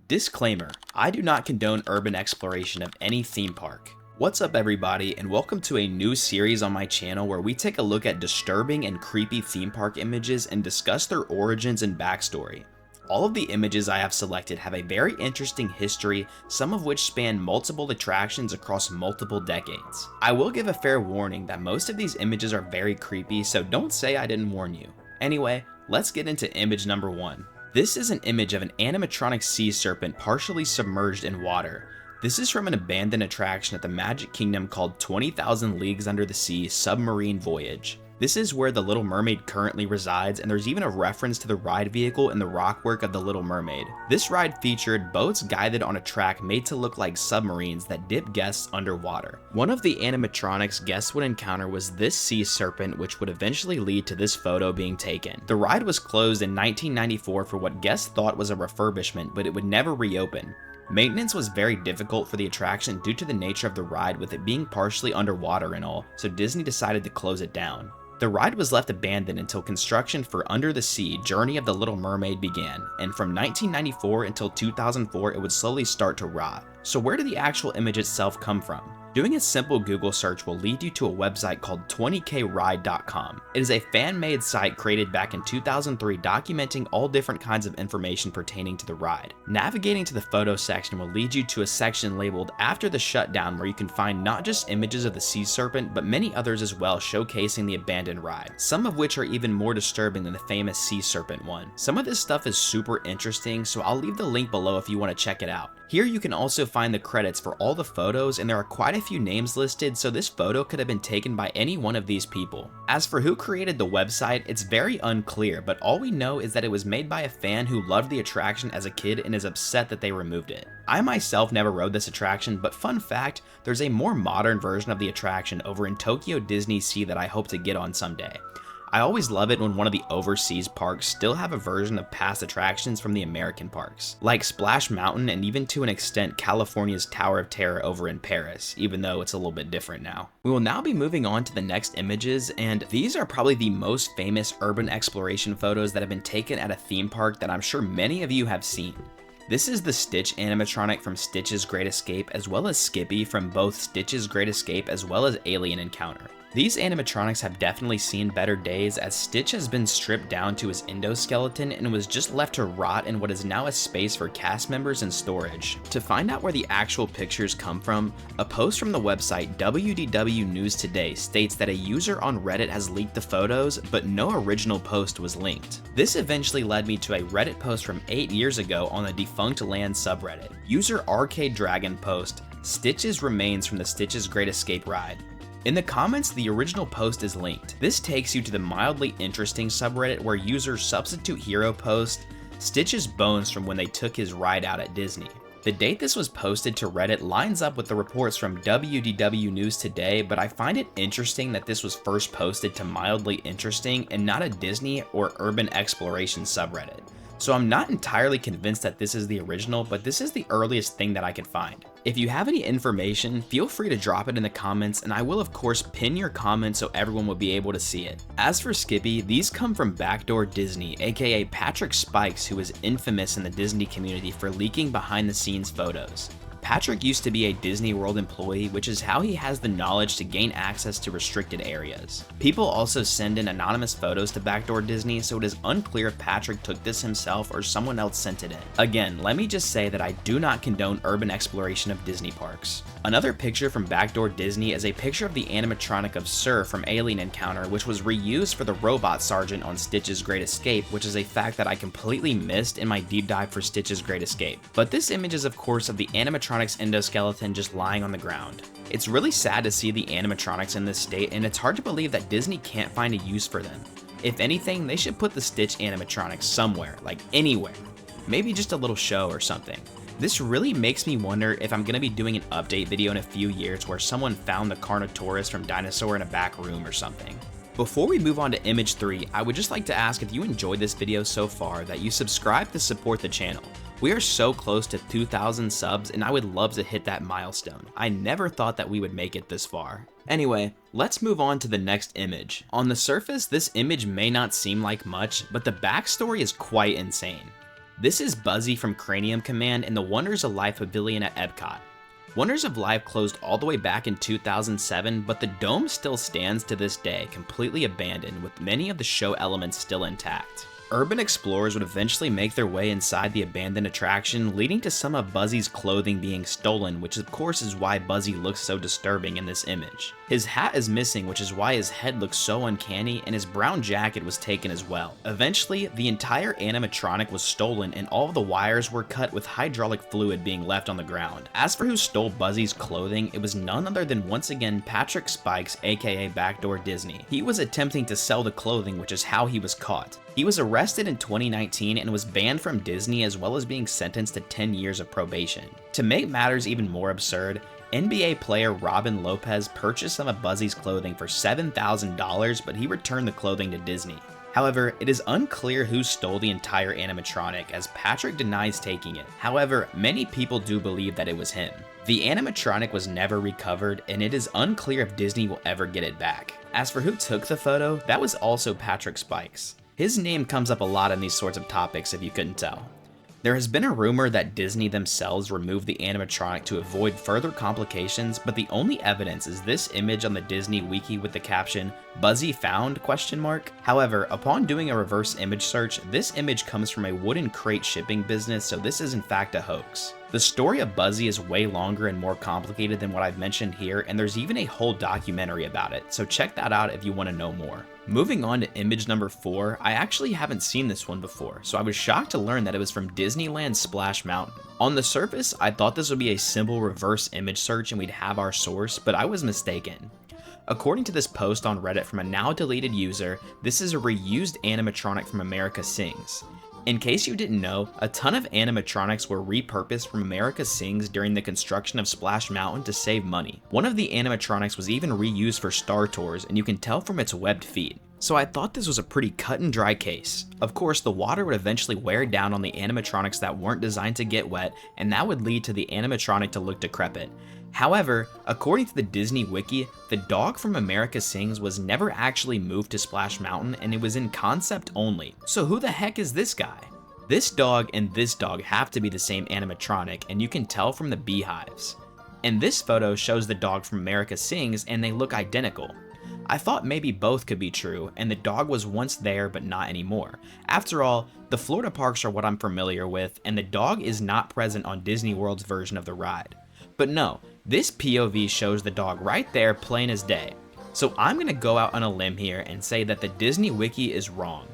Disclaimer, I do not condone urban exploration of any theme park. What's up everybody, and welcome to a new series on my channel where we take a look at disturbing and creepy theme park images and discuss their origins and backstory. All of the images I have selected have a very interesting history, some of which span multiple attractions across multiple decades. I will give a fair warning that most of these images are very creepy, so don't say I didn't warn you. Anyway, let's get into image number 1. This is an image of an animatronic sea serpent partially submerged in water. This is from an abandoned attraction at the Magic Kingdom called 20,000 Leagues Under the Sea Submarine Voyage. This is where the Little Mermaid currently resides, and there's even a reference to the ride vehicle in the rockwork of the Little Mermaid. This ride featured boats guided on a track made to look like submarines that dip guests underwater. One of the animatronics guests would encounter was this sea serpent, which would eventually lead to this photo being taken. The ride was closed in 1994 for what guests thought was a refurbishment, but it would never reopen. Maintenance was very difficult for the attraction due to the nature of the ride, with it being partially underwater and all, so Disney decided to close it down. The ride was left abandoned until construction for Under the Sea Journey of the Little Mermaid began, and from 1994 until 2004 it would slowly start to rot. So where did the actual image itself come from? Doing a simple Google search will lead you to a website called 20kride.com. It is a fan-made site created back in 2003 documenting all different kinds of information pertaining to the ride. Navigating to the photo section will lead you to a section labeled After the Shutdown, where you can find not just images of the sea serpent, but many others as well showcasing the abandoned ride, some of which are even more disturbing than the famous sea serpent one. Some of this stuff is super interesting, so I'll leave the link below if you want to check it out. Here you can also find the credits for all the photos, and there are quite a few names listed, so this photo could have been taken by any one of these people. As for who created the website, it's very unclear, but all we know is that it was made by a fan who loved the attraction as a kid and is upset that they removed it. I myself never rode this attraction, but fun fact, there's a more modern version of the attraction over in Tokyo Disney Sea that I hope to get on someday. I always love it when one of the overseas parks still have a version of past attractions from the American parks, like Splash Mountain and even to an extent California's Tower of Terror over in Paris, even though it's a little bit different now. We will now be moving on to the next images, and these are probably the most famous urban exploration photos that have been taken at a theme park that I'm sure many of you have seen. This is the Stitch animatronic from Stitch's Great Escape, as well as Skippy from both Stitch's Great Escape as well as Alien Encounter. These animatronics have definitely seen better days, as Stitch has been stripped down to his endoskeleton and was just left to rot in what is now a space for cast members and storage. To find out where the actual pictures come from, a post from the website WDW News Today states that a user on Reddit has leaked the photos, but no original post was linked. This eventually led me to a Reddit post from 8 years ago on the Defunct Land subreddit. User Arcade Dragon post, Stitch's remains from the Stitch's Great Escape ride. In the comments, the original post is linked. This takes you to the mildly interesting subreddit where user Substitute Hero post Stitch's bones from when they took his ride out at Disney. The date this was posted to Reddit lines up with the reports from WDW News Today, but I find it interesting that this was first posted to mildly interesting and not a Disney or urban exploration subreddit. So I'm not entirely convinced that this is the original, but this is the earliest thing that I could find. If you have any information, feel free to drop it in the comments, and I will of course pin your comment so everyone will be able to see it. As for Skippy, these come from Backdoor Disney, aka Patrick Spikes, who is infamous in the Disney community for leaking behind the scenes photos. Patrick used to be a Disney World employee, which is how he has the knowledge to gain access to restricted areas. People also send in anonymous photos to Backdoor Disney, so it is unclear if Patrick took this himself or someone else sent it in. Again, let me just say that I do not condone urban exploration of Disney parks. Another picture from Backdoor Disney is a picture of the animatronic of Sir from Alien Encounter, which was reused for the robot sergeant on Stitch's Great Escape, which is a fact that I completely missed in my deep dive for Stitch's Great Escape. But this image is of course of the animatronic's endoskeleton just lying on the ground. It's really sad to see the animatronics in this state, and it's hard to believe that Disney can't find a use for them. If anything, they should put the Stitch animatronics somewhere, like anywhere. Maybe just a little show or something. This really makes me wonder if I'm going to be doing an update video in a few years where someone found the Carnotaurus from Dinosaur in a back room or something. Before we move on to image 3, I would just like to ask if you enjoyed this video so far that you subscribe to support the channel. We are so close to 2,000 subs, and I would love to hit that milestone. I never thought that we would make it this far. Anyway, let's move on to the next image. On the surface, this image may not seem like much, but the backstory is quite insane. This is Buzzy from Cranium Command in the Wonders of Life Pavilion at Epcot. Wonders of Life closed all the way back in 2007, but the dome still stands to this day, completely abandoned, with many of the show elements still intact. Urban explorers would eventually make their way inside the abandoned attraction, leading to some of Buzzy's clothing being stolen, which of course is why Buzzy looks so disturbing in this image. His hat is missing, which is why his head looks so uncanny, and his brown jacket was taken as well. Eventually, the entire animatronic was stolen and all of the wires were cut, with hydraulic fluid being left on the ground. As for who stole Buzzy's clothing, it was none other than once again Patrick Spikes, aka Backdoor Disney. He was attempting to sell the clothing, which is how he was caught. He was arrested in 2019 and was banned from Disney, as well as being sentenced to 10 years of probation. To make matters even more absurd, NBA player Robin Lopez purchased some of Buzzy's clothing for $7,000, but he returned the clothing to Disney. However, it is unclear who stole the entire animatronic, as Patrick denies taking it. However, many people do believe that it was him. The animatronic was never recovered, and it is unclear if Disney will ever get it back. As for who took the photo, that was also Patrick Spikes. His name comes up a lot in these sorts of topics if you couldn't tell. There has been a rumor that Disney themselves removed the animatronic to avoid further complications, but the only evidence is this image on the Disney wiki with the caption, "Buzzy found?" However, upon doing a reverse image search, this image comes from a wooden crate shipping business, so this is in fact a hoax. The story of Buzzy is way longer and more complicated than what I've mentioned here, and there's even a whole documentary about it, so check that out if you want to know more. Moving on to image number 4, I actually haven't seen this one before, so I was shocked to learn that it was from Disneyland Splash Mountain. On the surface, I thought this would be a simple reverse image search and we'd have our source, but I was mistaken. According to this post on Reddit from a now deleted user, this is a reused animatronic from America Sings. In case you didn't know, a ton of animatronics were repurposed from America Sings during the construction of Splash Mountain to save money. One of the animatronics was even reused for Star Tours, and you can tell from its webbed feet. So I thought this was a pretty cut and dry case. Of course, the water would eventually wear down on the animatronics that weren't designed to get wet, and that would lead to the animatronic to look decrepit. However, according to the Disney Wiki, the dog from America Sings was never actually moved to Splash Mountain, and it was in concept only. So who the heck is this guy? This dog and this dog have to be the same animatronic, and you can tell from the beehives. And this photo shows the dog from America Sings, and they look identical. I thought maybe both could be true, and the dog was once there but not anymore. After all, the Florida parks are what I'm familiar with, and the dog is not present on Disney World's version of the ride. But no, this POV shows the dog right there plain as day. So I'm gonna go out on a limb here and say that the Disney Wiki is wrong.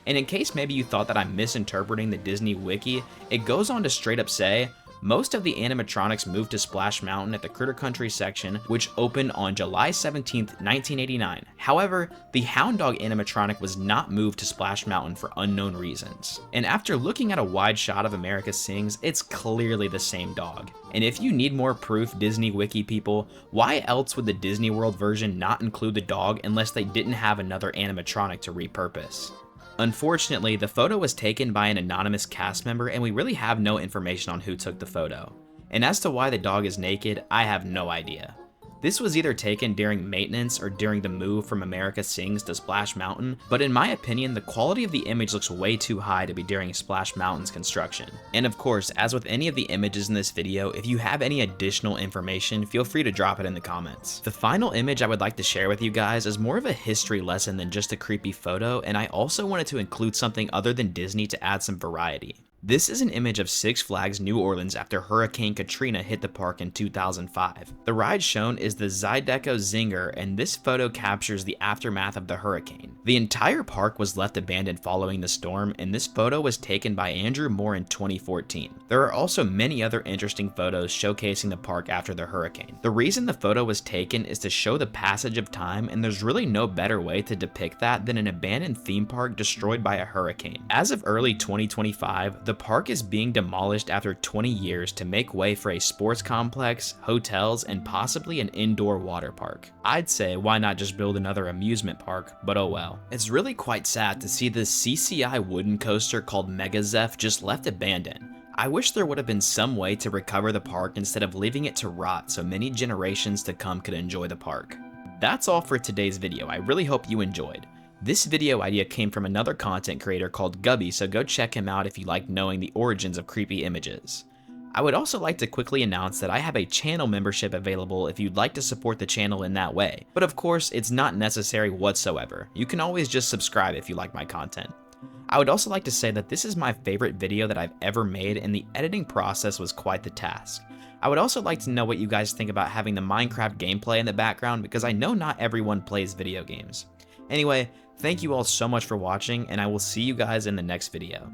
And in case maybe you thought that I'm misinterpreting the Disney Wiki, it goes on to straight up say, most of the animatronics moved to Splash Mountain at the Critter Country section, which opened on July 17th, 1989. However, the Hound Dog animatronic was not moved to Splash Mountain for unknown reasons. And after looking at a wide shot of America Sings, it's clearly the same dog. And if you need more proof, Disney Wiki people, why else would the Disney World version not include the dog unless they didn't have another animatronic to repurpose? Unfortunately, the photo was taken by an anonymous cast member and we really have no information on who took the photo. And as to why the dog is naked, I have no idea. This was either taken during maintenance or during the move from America Sings to Splash Mountain, but in my opinion, the quality of the image looks way too high to be during Splash Mountain's construction. And of course, as with any of the images in this video, if you have any additional information, feel free to drop it in the comments. The final image I would like to share with you guys is more of a history lesson than just a creepy photo, and I also wanted to include something other than Disney to add some variety. This is an image of Six Flags New Orleans after Hurricane Katrina hit the park in 2005. The ride shown is the Zydeco Zinger, and this photo captures the aftermath of the hurricane. The entire park was left abandoned following the storm, and this photo was taken by Andrew Moore in 2014. There are also many other interesting photos showcasing the park after the hurricane. The reason the photo was taken is to show the passage of time, and there's really no better way to depict that than an abandoned theme park destroyed by a hurricane. As of early 2025, the park is being demolished after 20 years to make way for a sports complex, hotels, and possibly an indoor water park. I'd say why not just build another amusement park, but oh well. It's really quite sad to see this CCI wooden coaster called Mega Zeph just left abandoned. I wish there would have been some way to recover the park instead of leaving it to rot so many generations to come could enjoy the park. That's all for today's video. I really hope you enjoyed. This video idea came from another content creator called Gubby, so go check him out if you like knowing the origins of creepy images. I would also like to quickly announce that I have a channel membership available if you'd like to support the channel in that way, but of course it's not necessary whatsoever. You can always just subscribe if you like my content. I would also like to say that this is my favorite video that I've ever made, and the editing process was quite the task. I would also like to know what you guys think about having the Minecraft gameplay in the background, because I know not everyone plays video games. Anyway, thank you all so much for watching, and I will see you guys in the next video.